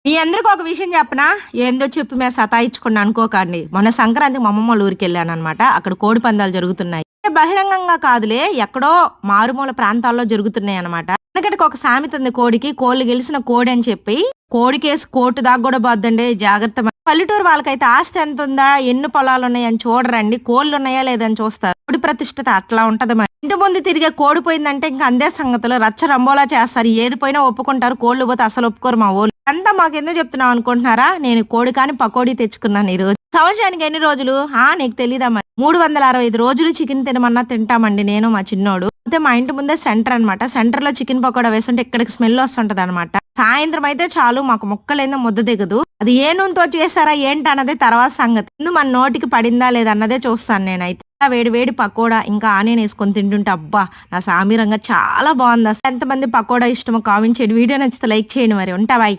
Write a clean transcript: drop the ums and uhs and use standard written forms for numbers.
మీ అందరికి ఒక విషయం చెప్పనా? ఏందో చెప్పి మేము సతాయించకుండా అనుకోకండి. మొన్న సంక్రాంతికి మా అమ్మమ్మ వాళ్ళ ఊరికెళ్ళాననమాట. అక్కడ కోడి పందాలు జరుగుతున్నాయి. బహిరంగంగా కాదులే, ఎక్కడో మారుమూల ప్రాంతాల్లో జరుగుతున్నాయనమాట. వెనకటికి ఒక సామెత ఉంది కోడికి, కోళ్ళు గెలిసిన కోడి అని చెప్పి. కోడికేసి కోర్టు దాకా కూడా పోద్దండి, జాగ్రత్త. పల్లెటూరు వాళ్ళకైతే ఆస్తి ఎంత ఉందా, ఎన్ని పొలాలు ఉన్నాయని చూడరండి, కోళ్ళు ఉన్నాయా లేదని చూస్తారు. కోడి ప్రతిష్టత అట్లా ఉంటది మరి. ఇంటి ముందు తిరిగే కోడి పోయిందంటే ఇంకా అందే సంగతులు, రచ్చ రంబోలా చేస్తారు. ఏది పోయినా ఒప్పుకుంటారు, కోళ్ళు పోతే అసలు ఒప్పుకోరు మా ఊళ్ళు. అంతా మాకెందుకు చెప్తున్నావు అనుకుంటున్నారా? నేను కోడి కాని పకోడీ తెచ్చుకున్నాను ఈ రోజు. సంవత్సరానికి ఎన్ని రోజులు నీకు తెలీదా మరి? 365 రోజులు చికెన్ తినమన్నా తింటామండి నేను మా చిన్నోడు. అయితే మా ఇంటి ముందే సెంటర్ అనమాట. సెంటర్ లో చికెన్ పకోడా వేస్తుంటే ఇక్కడికి స్మెల్ వస్తుంటది అనమాట. సాయంత్రం అయితే చాలు మాకు ముక్కలేందో ముద్ద దిగదు. అది ఏ నూనెతో చేశారా ఏంటి అన్నదే తర్వాత సంగతి. ముందు మన నోటికి పడిందా లేదన్నదే చూస్తాను నేనైతే. వేడి వేడి పకోడా ఇంకా ఆనియన్ వేసుకొని తింటుంటే అబ్బా, నా సామీరంగా చాలా బాగుంది. అసలు ఎంతమంది పకోడా ఇష్టమో కామెంట్ చేయండి. వీడియో నచ్చితే లైక్ చేయండి. మరి ఉంటా, బాయ్.